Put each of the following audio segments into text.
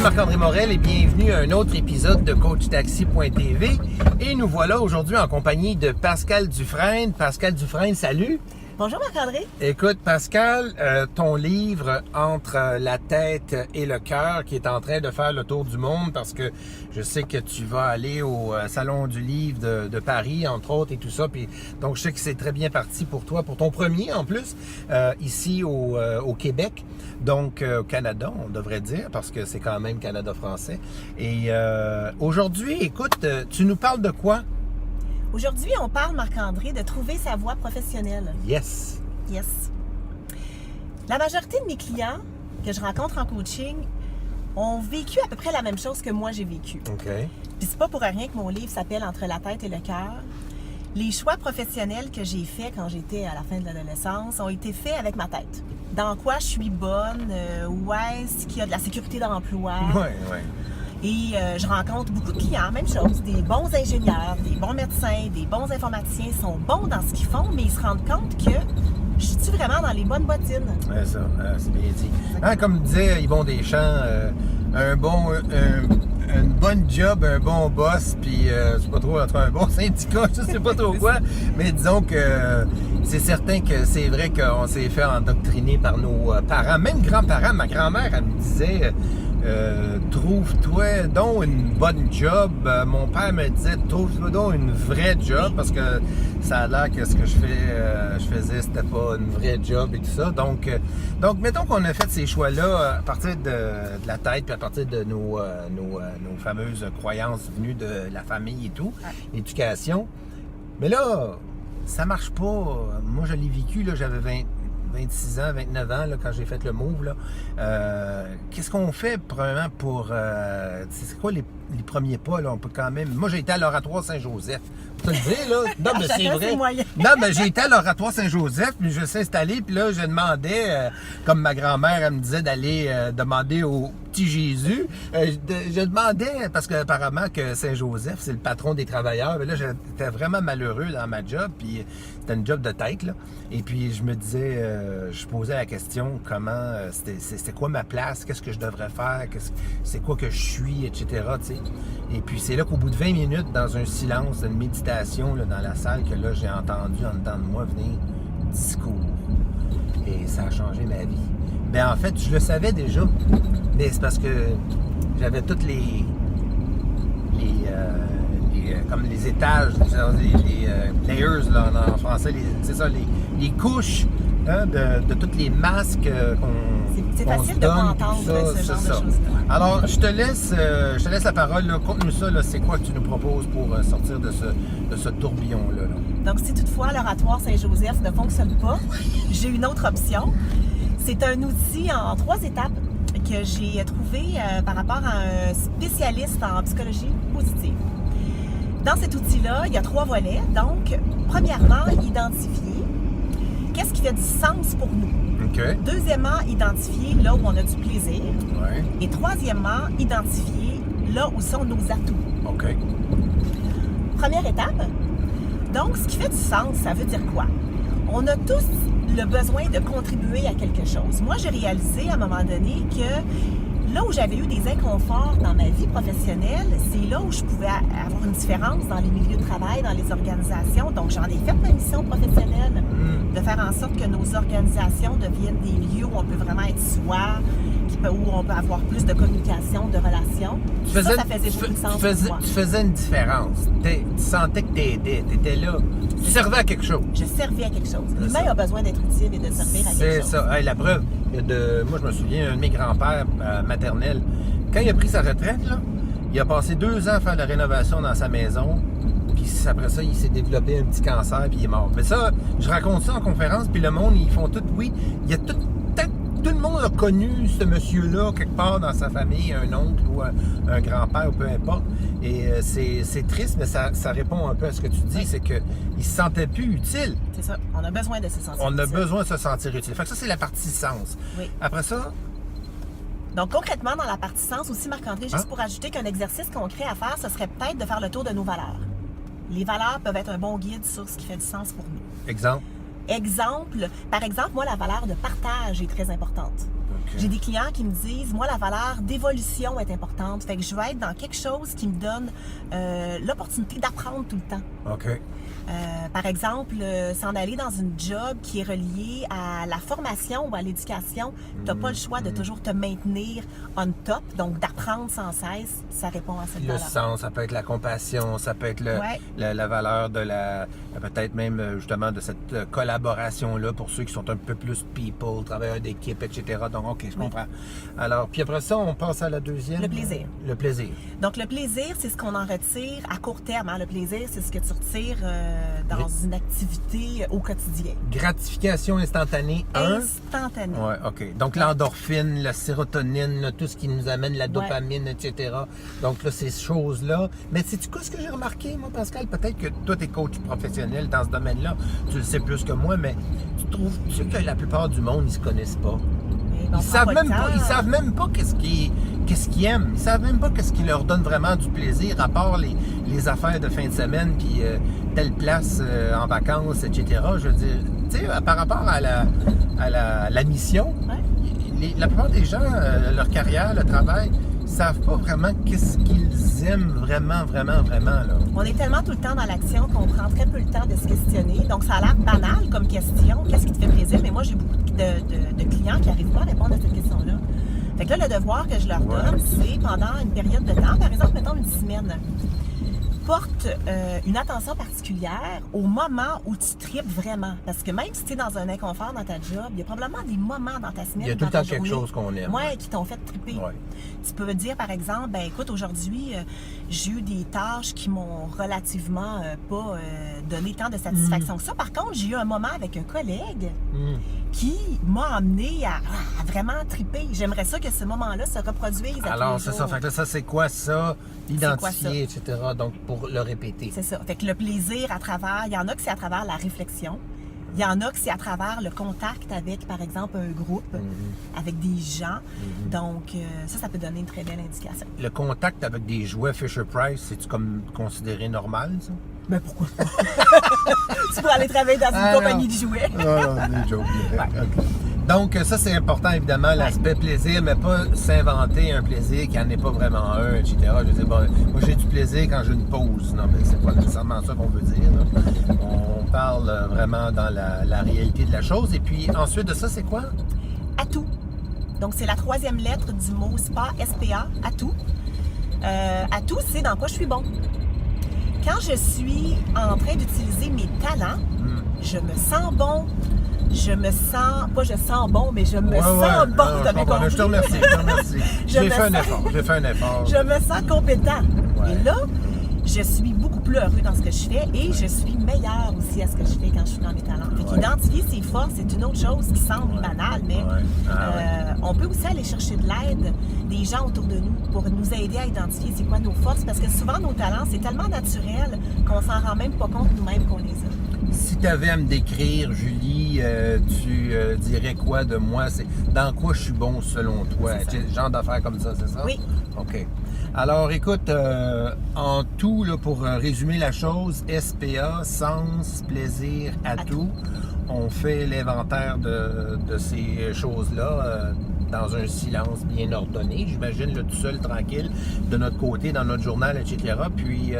Marc-André Morel et bienvenue à un autre épisode de CoachTaxi.tv. Et nous voilà aujourd'hui en compagnie de Pascal Dufresne. Pascal Dufresne, salut! Bonjour Marc-André. Écoute Pascal, ton livre Entre la tête et le cœur qui est en train de faire le tour du monde parce que je sais que tu vas aller au Salon du livre de Paris entre autres et tout ça. Puis, donc je sais que c'est très bien parti pour toi, pour ton premier en plus, ici au Québec. Donc au Canada on devrait dire parce que c'est quand même Canada-français. Et aujourd'hui, écoute, tu nous parles de quoi? Aujourd'hui, on parle, Marc-André, de trouver sa voie professionnelle. Yes! Yes. La majorité de mes clients que je rencontre en coaching ont vécu à peu près la même chose que moi j'ai vécu. OK. Puis c'est pas pour rien que mon livre s'appelle Entre la tête et le cœur. Les choix professionnels que j'ai faits quand j'étais à la fin de l'adolescence ont été faits avec ma tête. Dans quoi je suis bonne, où est-ce qu'il y a de la sécurité d'emploi. Ouais. Et je rencontre beaucoup de clients, même chose, des bons ingénieurs, des bons médecins, des bons informaticiens, sont bons dans ce qu'ils font, mais ils se rendent compte que je suis vraiment dans les bonnes bottines. Ouais, ça, c'est bien dit. Hein, comme disait Yvon Deschamps, une bonne job, un bon boss, puis je sais pas trop, entre un bon syndicat, je sais pas trop quoi, mais disons que c'est certain que c'est vrai qu'on s'est fait endoctriner par nos parents, même grands-parents. Ma grand-mère, elle me disait... trouve-toi donc une bonne job. Mon père me disait trouve-toi donc une vraie job parce que ça a l'air que ce que je faisais c'était pas une vraie job et tout ça. Donc mettons qu'on a fait ces choix-là à partir de la tête puis à partir de nos fameuses croyances venues de la famille et tout, l'éducation. Mais là, ça marche pas. Moi, je l'ai vécu, là, j'avais 26 ans, 29 ans, là, quand j'ai fait le move, là. Qu'est-ce qu'on fait, premièrement, pour... c'est quoi les premiers pas, là? On peut quand même... Moi, j'ai été à l'Oratoire Saint-Joseph. Tu le dire, là? Non, mais c'est vrai. Non, mais j'ai été à l'Oratoire Saint-Joseph, puis je me suis installé, puis là, je demandais, comme ma grand-mère, elle me disait d'aller demander au petit Jésus. Je demandais, parce que apparemment que Saint-Joseph, c'est le patron des travailleurs. Mais là, j'étais vraiment malheureux dans ma job, puis c'était une job de tête, là. Et puis, je me disais... je posais la question comment c'était quoi ma place, qu'est-ce que je devrais faire, c'est quoi que je suis, etc. T'sais. Et puis c'est là qu'au bout de 20 minutes, dans un silence, une méditation là, dans la salle, que là j'ai entendu en dedans de moi venir discours. Et ça a changé ma vie. Ben en fait, je le savais déjà, mais c'est parce que j'avais toutes les comme les étages, les layers là, en français, c'est ça, les couches. Hein, de tous les masques c'est qu'on facile se de donne, m'entendre ce genre de choses. Alors, je te laisse la parole. Conte-nous ça. C'est quoi que tu nous proposes pour sortir de ce tourbillon-là? Donc, si toutefois l'Oratoire Saint-Joseph ne fonctionne pas, j'ai une autre option. C'est un outil en 3 étapes que j'ai trouvé par rapport à un spécialiste en psychologie positive. Dans cet outil-là, il y a 3 volets. Donc, premièrement, identifier qu'est-ce qui fait du sens pour nous. Okay. Deuxièmement, identifier là où on a du plaisir. Ouais. Et troisièmement, identifier là où sont nos atouts. OK. Première étape. Donc, ce qui fait du sens, ça veut dire quoi? On a tous le besoin de contribuer à quelque chose. Moi, j'ai réalisé à un moment donné que là où j'avais eu des inconforts dans ma vie professionnelle, c'est là où je pouvais avoir une différence dans les milieux de travail, dans les organisations. Donc, j'en ai fait ma mission professionnelle de faire en sorte que nos organisations deviennent des lieux où on peut vraiment être soi, où on peut avoir plus de communication, de relations. Ça faisait beaucoup de sens pour moi. Tu faisais une différence. Tu sentais que tu aidais. Tu étais là. Tu servais à quelque chose. Je servais à quelque chose. L'humain a besoin d'être utile et de servir à quelque chose. C'est ça. Hey, la preuve, moi, je me souviens, un de mes grands-pères maternels, quand il a pris sa retraite, là, il a passé 2 ans à faire de la rénovation dans sa maison. Puis après ça, il s'est développé un petit cancer, puis il est mort. Mais ça, je raconte ça en conférence, puis le monde, ils font tout, oui, il y a tout le monde a connu ce monsieur-là quelque part dans sa famille, un oncle ou un grand-père ou peu importe. Et c'est triste, mais ça répond un peu à ce que tu dis, c'est qu'il ne se sentait plus utile. C'est ça, on a besoin de se sentir utile. On a besoin de se sentir utile. Fait que ça, c'est la partie sens. Oui. Après ça... Donc, concrètement, dans la partie sens aussi, Marc-André, juste pour ajouter qu'un exercice concret à faire, ce serait peut-être de faire le tour de nos valeurs. Les valeurs peuvent être un bon guide sur ce qui fait du sens pour nous. Exemple? Par exemple, moi, la valeur de partage est très importante. J'ai des clients qui me disent, moi, la valeur d'évolution est importante. Fait que je veux être dans quelque chose qui me donne l'opportunité d'apprendre tout le temps. OK. Par exemple, s'en aller dans une job qui est reliée à la formation ou à l'éducation, tu n'as pas le choix de toujours te maintenir on top, donc d'apprendre sans cesse, ça répond à cette Le valeur. sens, ça peut être la compassion, ça peut être la valeur de peut-être même justement de cette collaboration-là pour ceux qui sont un peu plus people, travailleurs d'équipe, etc. Donc, OK, je comprends. Alors, puis après ça, on passe à la deuxième. Le plaisir. Le plaisir. Donc, le plaisir, c'est ce qu'on en retire à court terme. Hein? Le plaisir, c'est ce que tu retires dans une activité au quotidien. Gratification instantanée. Instantanée. Oui, OK. Donc, l'endorphine, la sérotonine, là, tout ce qui nous amène la dopamine, etc. Donc, là, ces choses-là. Mais sais-tu quoi, ce que j'ai remarqué, moi, Pascal? Peut-être que toi, t'es coach professionnel dans ce domaine-là. Tu le sais plus que moi, mais tu sais que la plupart du monde, ils se connaissent pas. Ils savent même pas qu'est-ce qu'ils aiment. Ils savent même pas qu'est-ce qui leur donne vraiment du plaisir, à part les affaires de fin de semaine, puis telle place en vacances, etc. Je veux dire, tu sais, par rapport à la mission, la plupart des gens, leur carrière, le travail, savent pas vraiment qu'est-ce qu'ils aiment vraiment, là. On est tellement tout le temps dans l'action qu'on prend très peu le temps de se questionner. Donc, ça a l'air banal comme question. Qu'est-ce qui te fait plaisir? Mais moi, j'ai beaucoup de clients qui n'arrivent pas à répondre à cette question-là. Fait que là, le devoir que je leur donne, c'est pendant une période de temps, par exemple, mettons une semaine, porte une attention particulière au moment où tu tripes vraiment. Parce que même si tu es dans un inconfort dans ta job, il y a probablement des moments dans ta semaine, il y a tout le temps quelque chose qu'on aime. Qui t'ont fait triper. Tu peux dire, par exemple, ben écoute, aujourd'hui, j'ai eu des tâches qui m'ont relativement pas donné tant de satisfaction que ça. Par contre, j'ai eu un moment avec un collègue qui m'a amené à vraiment triper. J'aimerais ça que ce moment-là se reproduise à Alors, tous les c'est jours. ça. Fait que là, ça, c'est quoi ça? Identifier, etc. Donc, pour le répéter. C'est ça. Fait que le plaisir à travers, il y en a que c'est à travers la réflexion. Il y en a que c'est à travers le contact avec, par exemple, un groupe, avec des gens. Donc, ça peut donner une très belle indication. Le contact avec des jouets Fisher-Price, c'est-tu comme considéré normal, ça? Mais pourquoi pas? Tu peux aller travailler dans une compagnie de jouets. Non, des jokes. Okay. Donc, ça, c'est important, évidemment, l'aspect plaisir, mais pas s'inventer un plaisir qui n'en est pas vraiment un, etc. Je veux dire, bon, moi, j'ai du plaisir quand j'ai une pause. Non, mais c'est pas nécessairement ça qu'on veut dire. Là. On parle vraiment dans la réalité de la chose. Et puis, ensuite de ça, c'est quoi? Atout. Donc, c'est la troisième lettre du mot SPA, S-P-A, atout. Atout, c'est dans quoi je suis bon. Quand je suis en train d'utiliser mes talents, je me sens bon. Je me sens bon, mais je me sens bon. Je te remercie. J'ai fait un effort. Je me sens compétent. Et là, je suis beaucoup plus heureux dans ce que je fais et je suis meilleur aussi à ce que je fais quand je suis dans mes talents. Fait qu'identifier ses forces, c'est une autre chose qui semble banale, mais on peut aussi aller chercher de l'aide des gens autour de nous pour nous aider à identifier c'est quoi nos forces, parce que souvent nos talents, c'est tellement naturel qu'on s'en rend même pas compte nous-mêmes qu'on les a. Si tu avais à me décrire, Julie, tu dirais quoi de moi? C'est dans quoi je suis bon selon toi? Genre d'affaires comme ça, c'est ça? Oui. OK. Alors, écoute, en tout, là, pour résumer la chose, SPA, sens, plaisir, atout. On fait l'inventaire de ces choses-là dans un silence bien ordonné. J'imagine, là, tout seul, tranquille, de notre côté, dans notre journal, etc. Puis,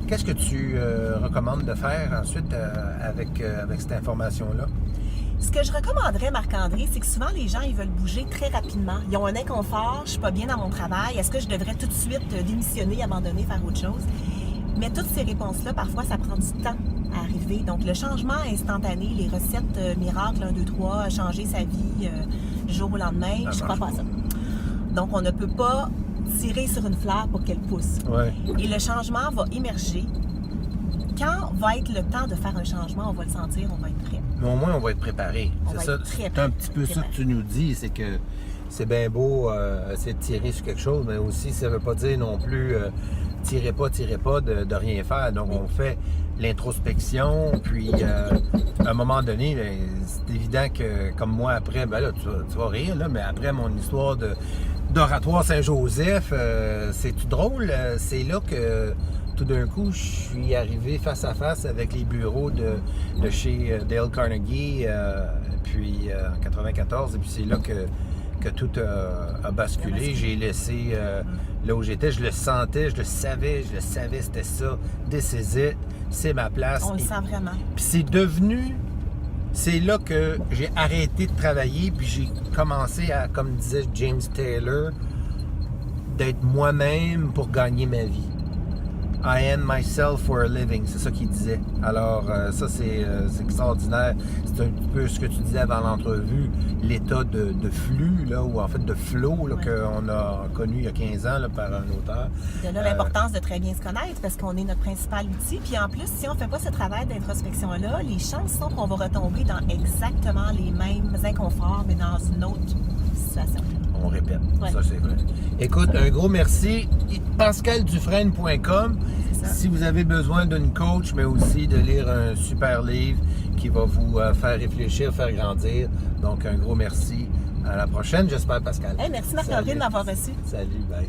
qu'est-ce que tu recommandes de faire ensuite avec cette information-là? Ce que je recommanderais, Marc-André, c'est que souvent les gens, ils veulent bouger très rapidement. Ils ont un inconfort, je suis pas bien dans mon travail, est-ce que je devrais tout de suite démissionner, abandonner, faire autre chose? Mais toutes ces réponses-là, parfois, ça prend du temps à arriver. Donc, le changement instantané, les recettes miracles, 1, 2, 3, changer sa vie du jour au lendemain, je ne crois pas à ça. Donc, on ne peut pas tirer sur une fleur pour qu'elle pousse. Et le changement va émerger. Quand va être le temps de faire un changement, on va le sentir, on va être prêt. Mais au moins, on va être préparé. C'est un petit peu ça que tu nous dis, c'est que c'est bien beau essayer de tirer sur quelque chose, mais aussi, ça ne veut pas dire non plus tirez pas de rien faire. Donc, on fait l'introspection, puis à un moment donné, ben, c'est évident que, comme moi, après, ben là, tu vas rire, là, mais après mon histoire d'Oratoire Saint-Joseph, c'est tout drôle. C'est là que tout d'un coup, je suis arrivé face à face avec les bureaux de chez Dale Carnegie, puis en 94, et puis c'est là que que tout a basculé. J'ai laissé là où j'étais, je le sentais, je le savais, c'était ça. This is it, c'est ma place. On le sent vraiment. Puis c'est là que j'ai arrêté de travailler, puis j'ai commencé à, comme disait James Taylor, d'être moi-même pour gagner ma vie. I am myself for a living, c'est ça qu'il disait. Alors, ça, c'est extraordinaire. C'est un peu ce que tu disais avant l'entrevue, l'état de flux, là, ou en fait de flow, là, qu'on a connu il y a 15 ans là, par un auteur. De là, l'importance de très bien se connaître, parce qu'on est notre principal outil. Puis en plus, si on ne fait pas ce travail d'introspection-là, les chances sont qu'on va retomber dans exactement les mêmes inconforts, mais dans une autre situation. On répète, ça c'est vrai. Écoute, un gros merci. PascalDufresne.com si vous avez besoin d'une coach, mais aussi de lire un super livre qui va vous faire réfléchir, faire grandir. Donc, un gros merci. À la prochaine, j'espère, Pascal. Hey, merci Marc-André de m'avoir reçu. Salut, bye.